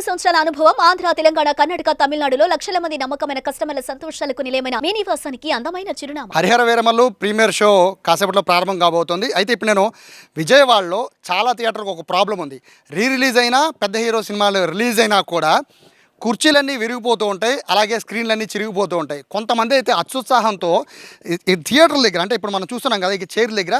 సంవత్సరాల అనుభవం ఆంధ్ర, తెలంగాణ, కర్ణాటక, తమిళనాడులో లక్షల మంది నమ్మకమైన కస్టమర్ల సంతోషాలకు నిలయమైన మీ నివాసానికి అందమైన చిరునామా. హరిహర వీరమల్లు ప్రీమియర్ షో కాసేపట్లో ప్రారంభం కాబోతోంది. అయితే ఇప్పుడు నేను విజయవాడలో చాలా థియేటర్కి ఒక ప్రాబ్లం ఉంది. రిలీజ్ అయినా పెద్ద హీరో సినిమాలు రిలీజ్ అయినా కూడా కుర్చీలన్నీ విరిగిపోతూ ఉంటాయి, అలాగే స్క్రీన్లన్నీ చిరిగిపోతూ ఉంటాయి. కొంతమంది అయితే అత్యుత్సాహంతో ఈ థియేటర్ల దగ్గర, అంటే ఇప్పుడు మనం చూస్తున్నాం కదా ఈ చైర్ల దగ్గర,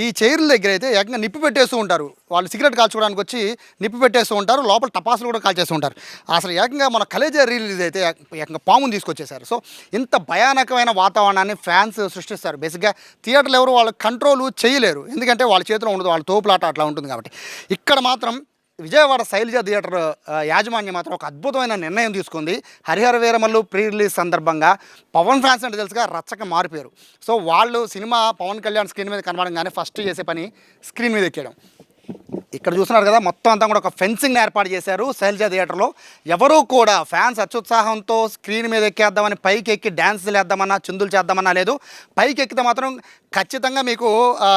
ఈ చైర్ల దగ్గర అయితే ఏకంగా నిప్పు పెట్టేస్తూ ఉంటారు. వాళ్ళు సిగరెట్ కాల్చుకోవడానికి వచ్చి నిప్పు పెట్టేస్తూ ఉంటారు, లోపల టపాసులు కూడా కాల్చేస్తూ ఉంటారు. అసలు ఏకంగా మన కలేజా రిలీజ్ అయితే ఏకంగా పాముని తీసుకొచ్చేసారు. సో ఇంత భయానకమైన వాతావరణాన్ని ఫ్యాన్స్ సృష్టిస్తారు. బేసిక్గా థియేటర్లు ఎవరు వాళ్ళు కంట్రోల్ చేయలేరు, ఎందుకంటే వాళ్ళ చేతిలో ఉండదు, వాళ్ళ తోపులాట అట్లా ఉంటుంది కాబట్టి. ఇక్కడ మాత్రం విజయవాడ శైలజ థియేటర్ యాజమాన్యం మాత్రం ఒక అద్భుతమైన నిర్ణయం తీసుకుంది. హరిహర వీరమల్లు ప్రీ రిలీజ్ సందర్భంగా పవన్ ఫ్యాన్స్ అంటే తెలుసుగా రచ్చక మారిపోయారు. సో వాళ్ళు సినిమా పవన్ కళ్యాణ్ స్క్రీన్ మీద కనబడంగానే ఫస్ట్ చేసే పని స్క్రీన్ మీద ఎక్కేయడం. ఇక్కడ చూస్తున్నారు కదా, మొత్తం అంతా కూడా ఒక ఫెన్సింగ్ ఏర్పాటు చేశారు శైలజ థియేటర్లో. ఎవరూ కూడా ఫ్యాన్స్ అత్యుత్సాహంతో స్క్రీన్ మీద ఎక్కేద్దామని పైకి ఎక్కి డ్యాన్సులు వేద్దామన్నా చిందులు చేద్దామన్నా లేదు. పైకి ఎక్కితే మాత్రం ఖచ్చితంగా మీకు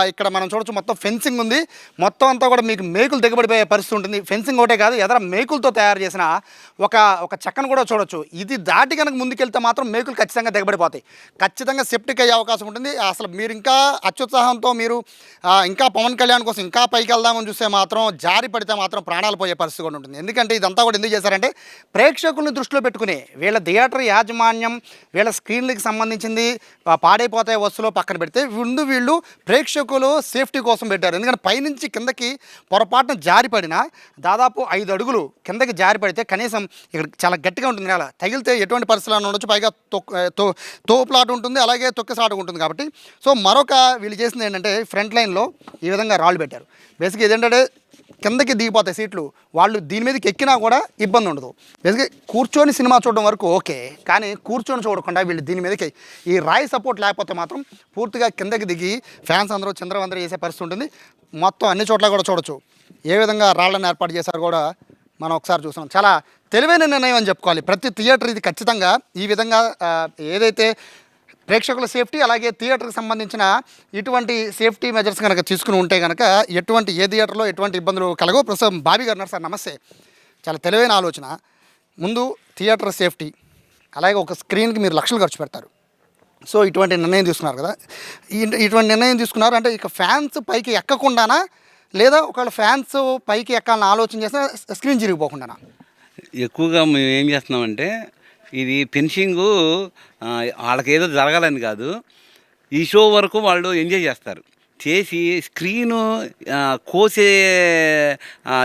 ఇక్కడ మనం చూడొచ్చు, మొత్తం ఫెన్సింగ్ ఉంది. మొత్తం అంతా కూడా మీకు మేకులు దిగబడిపోయే పరిస్థితి ఉంటుంది. ఫెన్సింగ్ ఒకటే కాదు, ఎదర మేకులతో తయారు చేసిన ఒక చెక్కను కూడా చూడొచ్చు. ఇది దాటి కనుక ముందుకెళ్తే మాత్రం మేకులు ఖచ్చితంగా దిగబడిపోతాయి, ఖచ్చితంగా సెప్టిక్ అయ్యే అవకాశం ఉంటుంది. అసలు మీరు ఇంకా అత్యుత్సాహంతో మీరు ఇంకా పవన్ కళ్యాణ్ కోసం ఇంకా పైకి వెళ్దామని చూస్తే మాత్రం జారి పడితే మాత్రం ప్రాణాలు పోయే పరిస్థితి కూడా ఉంటుంది. ఎందుకంటే ఇదంతా కూడా ఎందుకు చేశారంటే ప్రేక్షకుల్ని దృష్టిలో పెట్టుకుని వీళ్ళ థియేటర్ యాజమాన్యం వీళ్ళ స్క్రీన్లకి సంబంధించింది పాడైపోతాయి వస్తువులు పక్కన పెడితే వీళ్ళు ప్రేక్షకులు సేఫ్టీ కోసం పెట్టారు. ఎందుకంటే పైనుంచి కిందకి పొరపాటున జారి పడినా దాదాపు 5 అడుగులు కిందకి జారి పడితే కనీసం ఇక్కడ చాలా గట్టిగా ఉంటుంది కదా, తగిలితే ఎటువంటి పరిస్థితుల్లో ఉండొచ్చు. పైగా తోపులాట ఉంటుంది, అలాగే తొక్కిసాట ఉంటుంది కాబట్టి. సో మరొక వీళ్ళు చేసింది ఏంటంటే ఫ్రంట్ లైన్లో ఈ విధంగా రాళ్ళు పెట్టారు. బేసిక్గా ఇదేంటంటే కిందకి దిగిపోతాయి సీట్లు, వాళ్ళు దీని మీదకి ఎక్కినా కూడా ఇబ్బంది ఉండదు. బేసిక్గా కూర్చొని సినిమా చూడడం వరకు ఓకే, కానీ కూర్చొని చూడకుండా వీళ్ళు దీని మీదకి ఈ రాయి సపోర్ట్ లేకపోతే మాత్రం పూర్తిగా కిందకి దిగి ఫ్యాన్స్ అందరూ చంద్రవందరూ చేసే పరిస్థితి ఉంటుంది. మొత్తం అన్ని చోట్ల కూడా చూడొచ్చు ఏ విధంగా రాళ్ళని ఏర్పాటు చేశారు కూడా మనం ఒకసారి చూస్తున్నాం. చాలా తెలివైన నిర్ణయం అని చెప్పుకోవాలి. ప్రతి థియేటర్ ఇది ఖచ్చితంగా ఈ విధంగా ఏదైతే ప్రేక్షకుల సేఫ్టీ అలాగే థియేటర్కి సంబంధించిన ఇటువంటి సేఫ్టీ మెజర్స్ కనుక తీసుకుని ఉంటే కనుక ఎటువంటి ఏ థియేటర్లో ఎటువంటి ఇబ్బందులు కలగో. ప్రస్తుతం బాబీ గారు సార్ నమస్తే. చాలా తెలివైన ఆలోచన. ముందు థియేటర్ సేఫ్టీ, అలాగే ఒక స్క్రీన్కి మీరు లక్షలు ఖర్చు పెడతారు. సో ఇటువంటి నిర్ణయం తీసుకున్నారు కదా, ఇటువంటి నిర్ణయం తీసుకున్నారు అంటే ఇక ఫ్యాన్స్ పైకి ఎక్కకుండానా, లేదా ఒకవేళ ఫ్యాన్స్ పైకి ఎక్కాలని ఆలోచన చేస్తే స్క్రీన్ చిరిగిపోకుండానా? ఎక్కువగా మేము ఏం చేస్తున్నామంటే ఇది ఫెన్సింగు వాళ్ళకేదో జరగాలని కాదు, ఈ షో వరకు వాళ్ళు ఎంజాయ్ చేస్తారు. చేసి స్క్రీను కోసే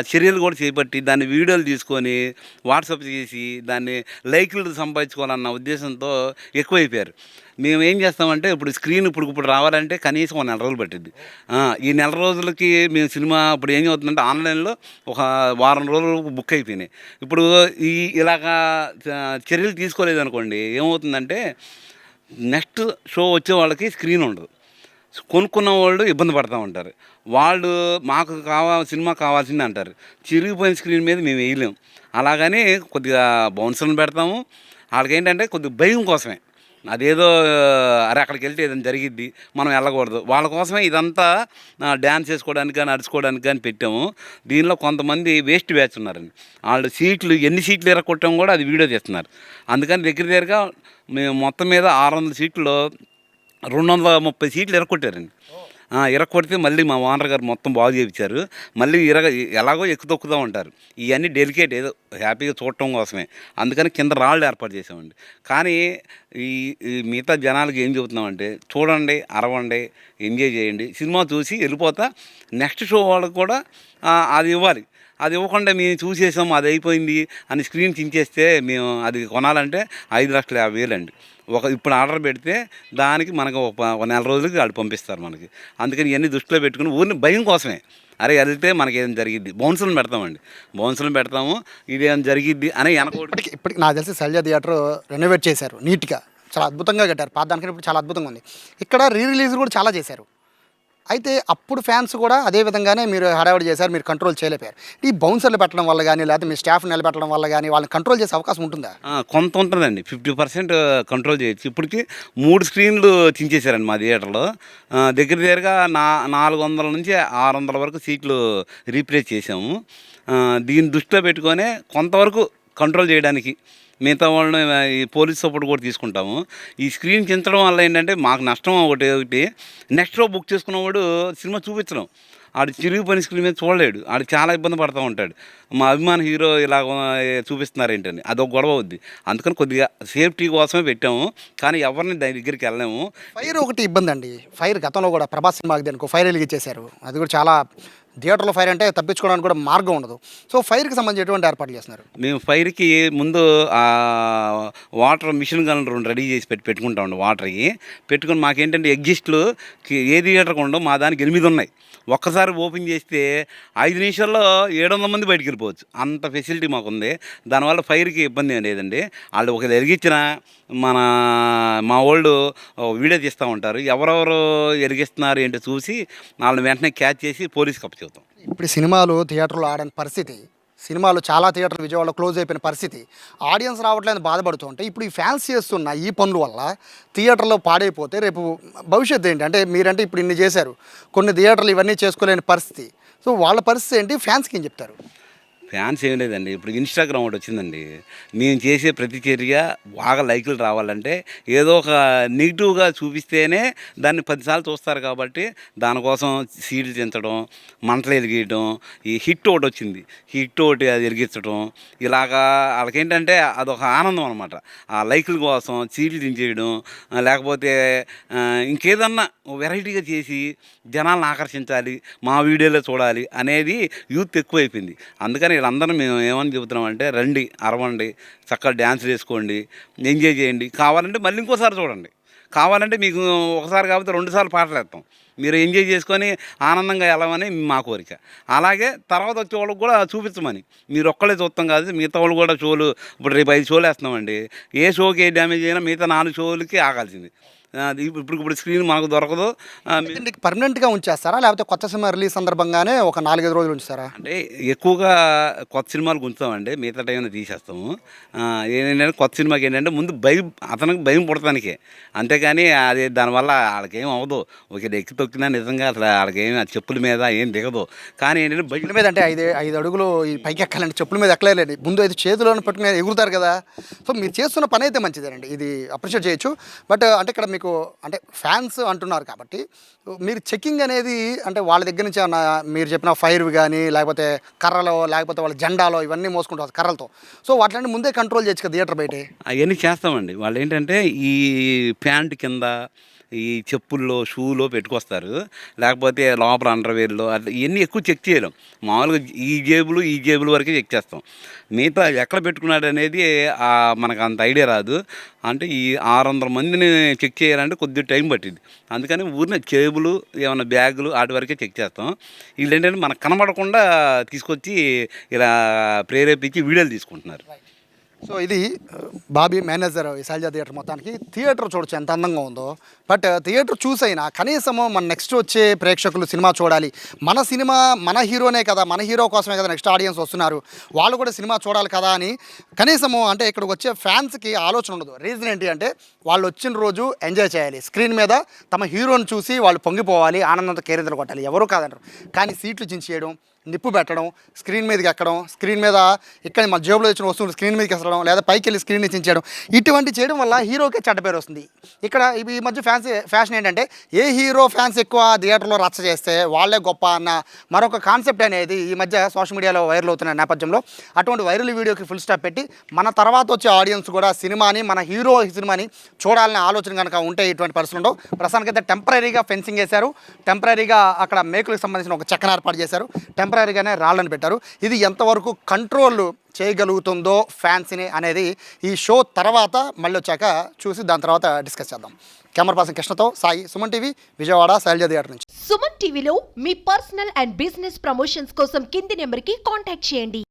చర్యలు కూడా చేపట్టి దాన్ని వీడియోలు తీసుకొని వాట్సాప్ చేసి దాన్ని లైక్లు సంపాదించుకోవాలన్న ఉద్దేశంతో ఎక్కువైపోయారు. మేము ఏం చేస్తామంటే ఇప్పుడు స్క్రీన్ ఇప్పుడు రావాలంటే కనీసం 1 నెల రోజులు పట్టింది. ఈ నెల రోజులకి మేము సినిమా ఇప్పుడు ఏం అవుతుందంటే ఆన్లైన్లో ఒక వారం రోజులు బుక్ అయిపోయినాయి. ఇప్పుడు ఇలాగా చర్యలు తీసుకోలేదనుకోండి ఏమవుతుందంటే నెక్స్ట్ షో వచ్చే వాళ్ళకి స్క్రీన్ ఉండదు, కొనుక్కున్న వాళ్ళు ఇబ్బంది పడుతూ ఉంటారు. వాళ్ళు మాకు సినిమా కావాల్సింది అంటారు, చిరిగిపోయిన స్క్రీన్ మీద మేము వేయలేము. అలాగని కొద్దిగా బౌన్సర్లను పెడతాము. వాళ్ళకి ఏంటంటే కొద్దిగా భయం కోసమే, అదేదో అరే అక్కడికి వెళ్తే ఏదైనా జరిగిద్ది మనం వెళ్ళకూడదు, వాళ్ళ కోసమే ఇదంతా డ్యాన్స్ చేసుకోవడానికి కానీ నడుచుకోవడానికి కానీ పెట్టాము. దీనిలో కొంతమంది వేస్ట్ బ్యాచ్ ఉన్నారండి, వాళ్ళు ఎన్ని సీట్లు ఎరగొట్టాము కూడా అది వీడియో చేస్తున్నారు. అందుకని దగ్గరగా మేము మొత్తం మీద 600 సీట్లు 230 సీట్లు ఎరగొట్టారండి. ఇరగొడితే మళ్ళీ మా ఓనర్ గారు మొత్తం బాగు చేయించారు. మళ్ళీ ఎలాగో తొక్కుతూ ఉంటారు. ఇవన్నీ డెలికేట్ ఏదో హ్యాపీగా చూడటం కోసమే, అందుకని కింద రాళ్ళు ఏర్పాటు చేసామండి. కానీ ఈ మిగతా జనాలకి ఏం చెబుతున్నామంటే చూడండి, అరవండి, ఎంజాయ్ చేయండి, సినిమా చూసి వెళ్ళిపోతా నెక్స్ట్ షో వాళ్ళకి కూడా అది ఇవ్వాలి. అది ఇవ్వకుండా మేము చూసేసాం అది అయిపోయింది అని స్క్రీన్ చించేస్తే మేము అది కొనాలంటే 5,50,000 అండి. ఇప్పుడు ఆర్డర్ పెడితే దానికి మనకు ఒక నెల రోజులకి వాళ్ళు పంపిస్తారు మనకి. అందుకని ఇవన్నీ దృష్టిలో పెట్టుకుని ఊరిని భయం కోసమే, అరే వెళ్తే మనకి ఏదైనా జరిగిద్ది బౌన్సులను పెడతామండి, బౌన్సులను పెడతాము, ఇదేమైనా జరిగిద్ది అని ఇప్పటికి నాకు తెలిసి శైలజ థియేటర్ రెనోవేట్ చేశారు, నీట్గా చాలా అద్భుతంగా కట్టారు. పాదానికి ఇప్పుడు చాలా అద్భుతంగా ఉంది. ఇక్కడ రిలీజ్ కూడా చాలా చేశారు. అయితే అప్పుడు ఫ్యాన్స్ కూడా అదే విధంగానే మీరు హడావిడి చేశారు, మీరు కంట్రోల్ చేయలేకపోయారు. ఈ బౌన్సర్లు పెట్టడం వల్ల కానీ లేకపోతే మీ స్టాఫ్ నిలబెట్టడం వల్ల కానీ వాళ్ళని కంట్రోల్ చేసే అవకాశం ఉంటుందా? కొంత ఉంటుందండి, 50% కంట్రోల్ చేయొచ్చు. ఇప్పటికి 3 స్క్రీన్లు చించేశారండి మా థియేటర్లో. దగ్గరగా 400 నుంచి 600 వరకు సీట్లు రీప్లేస్ చేసాము. దీన్ని దృష్టిలో పెట్టుకొని కొంతవరకు కంట్రోల్ చేయడానికి మిగతా వాళ్ళని ఈ పోలీస్ సపోర్ట్ కూడా తీసుకుంటాము. ఈ స్క్రీన్ చించడం వల్ల ఏంటంటే మాకు నష్టం ఒకటి నెక్స్ట్ షో బుక్ చేసుకున్నవాడు సినిమా చూపించడం, ఆడు చిరిగిపోయిన స్క్రీన్ మీద చూడలేడు, ఆడు చాలా ఇబ్బంది పడుతూ ఉంటాడు. మా అభిమాన హీరో ఇలా చూపిస్తున్నారు ఏంటని అదొక గొడవ అవుద్ది. అందుకని కొద్దిగా సేఫ్టీ కోసమే పెట్టాము, కానీ ఎవరిని దాని దగ్గరికి వెళ్ళలేము. ఫైర్ ఒకటి ఇబ్బంది అండి. ఫైర్ గతంలో కూడా ప్రభాస్ సినిమాకి దానికి ఫైర్ వెలిగించేశారు. అది కూడా చాలా థియేటర్లో ఫైర్ అంటే తప్పించుకోవడానికి కూడా మార్గం ఉండదు. సో ఫైర్కి సంబంధించి ఎటువంటి ఏర్పాట్లు చేస్తున్నారు? మేము ఫైర్కి ముందు వాటర్ మిషన్ గన్ 2 రెడీ చేసి పెట్టుకుంటామండి. వాటర్కి పెట్టుకుని మాకేంటంటే ఎగ్జిస్ట్లు ఏ థియేటర్కి ఉండవు, మా దానికి 8 ఉన్నాయి. ఒక్కసారి ఓపెన్ చేస్తే 5 నిమిషాల్లో 700 మంది బయటికి వెళ్ళిపోవచ్చు, అంత ఫెసిలిటీ మాకుంది. దానివల్ల ఫైర్కి ఇబ్బంది ఏం లేదండి. వాళ్ళు ఒక వెలిగించిన మా వాళ్ళు వీడియో తీస్తూ ఉంటారు, ఎవరెవరు వెలిగిస్తున్నారు ఏంటో చూసి వాళ్ళని వెంటనే క్యాచ్ చేసి పోలీస్కి అప్పచెబుతాం. ఇప్పుడు సినిమాలు థియేటర్లో ఆడని పరిస్థితి, సినిమాలు చాలా థియేటర్లు విజయవాడలో క్లోజ్ అయిపోయిన పరిస్థితి, ఆడియన్స్ రావట్లేదు బాధపడుతూ ఉంటే ఇప్పుడు ఈ ఫ్యాన్స్ చేస్తున్న ఈ పనుల వల్ల థియేటర్లో పాడైపోతే రేపు భవిష్యత్తు ఏంటి? అంటే మీరంటే ఇప్పుడు ఇన్ని చేశారు, కొన్ని థియేటర్లు ఇవన్నీ చేసుకోలేని పరిస్థితి. సో వాళ్ళ పరిస్థితి ఏంటి? ఫ్యాన్స్కి ఏం చెప్తారు? ఫ్యాన్స్ ఏం లేదండి, ఇప్పుడు ఇన్స్టాగ్రామ్ ఒకటి వచ్చిందండి. మేము చేసే ప్రతి చర్య బాగా లైకులు రావాలంటే ఏదో ఒక నెగిటివ్గా చూపిస్తేనే దాన్ని 10 సార్లు చూస్తారు. కాబట్టి దానికోసం సీడ్లు చించడం, మంటలు ఎలిగేయడం, ఈ హిట్ ఒకటి వచ్చింది, హిట్ ఒకటి అది ఎరిగించడం, ఇలాగా వాళ్ళకేంటంటే అదొక ఆనందం అనమాట. ఆ లైకుల కోసం సీడ్లు దించేయడం, లేకపోతే ఇంకేదన్నా వెరైటీగా చేసి జనాలను ఆకర్షించాలి, మా వీడియోలో చూడాలి అనేది యూత్ ఎక్కువైపోయింది. అందుకని వీళ్ళందరూ మేము ఏమని చెబుతున్నామంటే రండి, అరవండి, చక్కగా డ్యాన్స్ వేసుకోండి, ఎంజాయ్ చేయండి. కావాలంటే మళ్ళీ ఇంకోసారి చూడండి, కావాలంటే మీకు ఒకసారి కాకపోతే 2 సార్లు పాటలు వేస్తాం, మీరు ఎంజాయ్ చేసుకొని ఆనందంగా వెళ్ళమని మా కోరిక. అలాగే తర్వాత వచ్చే వాళ్ళకి కూడా చూపించమని, మీరు ఒక్కళ్ళే చూస్తాం కాదు, మిగతా వాళ్ళు కూడా షోలు ఇప్పుడు రేపు 5 షోలు వేస్తున్నామండి. ఏ షోకి ఏ డ్యామేజ్ అయినా మిగతా 4 షోలకి ఆగాల్సింది. ఇప్పుడు స్క్రీన్ మనకు దొరకదు. పర్మనెంట్గా ఉంచేస్తారా, లేకపోతే కొత్త సినిమా రిలీజ్ సందర్భంగానే ఒక 4-5 రోజులు ఉంచుతారా? అంటే ఎక్కువగా కొత్త సినిమాలు ఉంచుతామండి, మిగతా టైంలో తీసేస్తాము. ఏంటంటే కొత్త సినిమాకి ఏంటంటే ముందు అతనికి భయం పుడతానికే, అంతేకాని అది దానివల్ల వాళ్ళకేం అవ్వదు. ఒక ఎక్కి తొక్కినా నిజంగా అసలు వాళ్ళకేం చెప్పుల మీద ఏం దిగదు. కానీ ఏంటంటే బయట మీద అంటే 5 అడుగులు ఈ పైకి ఎక్కాలంటే చెప్పుల మీద ఎక్కలేండి, ముందు అయితే చేతిలోనే పట్టుకుని ఎగురుతారు కదా. సో మీరు చేస్తున్న పని అయితే మంచిదేనండి, ఇది అప్రిషియేట్ చేయొచ్చు. బట్ అంటే ఇక్కడ మీకు అంటే ఫ్యాన్స్ అంటున్నారు కాబట్టి మీరు చెకింగ్ అనేది అంటే వాళ్ళ దగ్గర నుంచి మీరు చెప్పిన ఫైర్ కానీ లేకపోతే కర్రలో లేకపోతే వాళ్ళ జెండాలో ఇవన్నీ మోసుకుంటారు కర్రలతో, సో వాటిని ముందే కంట్రోల్ చేయొచ్చు కదా థియేటర్ బయట? అవన్నీ చేస్తామండి. వాళ్ళు ఏంటంటే ఈ ప్యాంట్ కింద ఈ చెప్పుల్లో షూలో పెట్టుకొస్తారు, లేకపోతే లోపల అండర్వేర్లో అట్లా ఇవన్నీ ఎక్కువ చెక్ చేయలేం. మామూలుగా ఈ జేబులు వరకే చెక్ చేస్తాం. మిగతా ఎక్కడ పెట్టుకున్నాడు అనేది మనకు అంత ఐడియా రాదు. అంటే ఈ 600 మందిని చెక్ చేయాలంటే కొద్దిగా టైం పట్టింది. అందుకని ఊరిన జేబులు ఏమైనా బ్యాగులు వాటి వరకే చెక్ చేస్తాం. వీళ్ళు ఏంటంటే మనకు కనబడకుండా తీసుకొచ్చి ఇలా ప్రేరేపించి వీడియోలు తీసుకుంటున్నారు. సో ఇది బాబీ మేనేజర్ ఈ శైలజ థియేటర్. మొత్తానికి థియేటర్ చూడొచ్చు ఎంత అందంగా ఉందో, బట్ థియేటర్ చూసైనా కనీసము మన నెక్స్ట్ వచ్చే ప్రేక్షకులు సినిమా చూడాలి, మన సినిమా మన హీరోనే కదా, మన హీరో కోసమే కదా నెక్స్ట్ ఆడియన్స్ వస్తున్నారు, వాళ్ళు కూడా సినిమా చూడాలి కదా అని కనీసము అంటే ఇక్కడికి వచ్చే ఫ్యాన్స్కి ఆలోచన ఉండదు. రీజన్ ఏంటి అంటే వాళ్ళు వచ్చిన రోజు ఎంజాయ్ చేయాలి, స్క్రీన్ మీద తమ హీరోని చూసి వాళ్ళు పొంగిపోవాలి, ఆనందంతో కేరింతలు కొట్టాలి, ఎవరు కాదంటారు. కానీ సీట్లు చించేయడం, నిప్పు పెట్టడం, స్క్రీన్ మీదకి ఎక్కడం, స్క్రీన్ మీద ఇక్కడ మన జేబులో వచ్చిన వస్తువులు స్క్రీన్ మీదకి ఎక్కడం, లేదా పైకి వెళ్ళి స్క్రీన్ చించడం, ఇటువంటి చేయడం వల్ల హీరోకే చెడ్డ పేరు వస్తుంది. ఇక్కడ ఈ మధ్య ఫ్యాషన్ ఏంటంటే ఏ హీరో ఫ్యాన్స్ ఎక్కువ థియేటర్లో రచ్చ చేస్తే వాళ్ళే గొప్ప అన్న మరొక కాన్సెప్ట్ అనేది ఈ మధ్య సోషల్ మీడియాలో వైరల్ అవుతున్న నేపథ్యంలో అటువంటి వైరల్ వీడియోకి ఫుల్ స్టాప్ పెట్టి మన తర్వాత వచ్చే ఆడియన్స్ కూడా సినిమాని మన హీరో సినిమాని చూడాలనే ఆలోచన కనుక ఉంటే ఇటువంటి పరిస్థితులు ఉండవు. ప్రస్తుతానికైతే టెంపరీగా ఫెన్సింగ్ వేశారు, టెంపరీగా అక్కడ మేకులకు సంబంధించిన ఒక చెక్కను ఏర్పాటు చేశారు, టెంపరీగానే రాళ్ళని పెట్టారు. ఇది ఎంతవరకు కంట్రోల్ చేయగలుగుతుందో ఫ్యాన్స్ని అనేది ఈ షో తర్వాత మళ్ళీ వచ్చాక చూసి దాని తర్వాత డిస్కస్ చేద్దాం. కెమెరా పర్సన్ కృష్ణతో సాయి, సుమన్ టీవీ, విజయవాడ, శైలజ థియేటర్ నుంచి. సుమన్ టీవీలో మీ పర్సనల్ అండ్ బిజినెస్ ప్రమోషన్స్ కోసం కింది నెంబర్కి కాంటాక్ట్ చేయండి.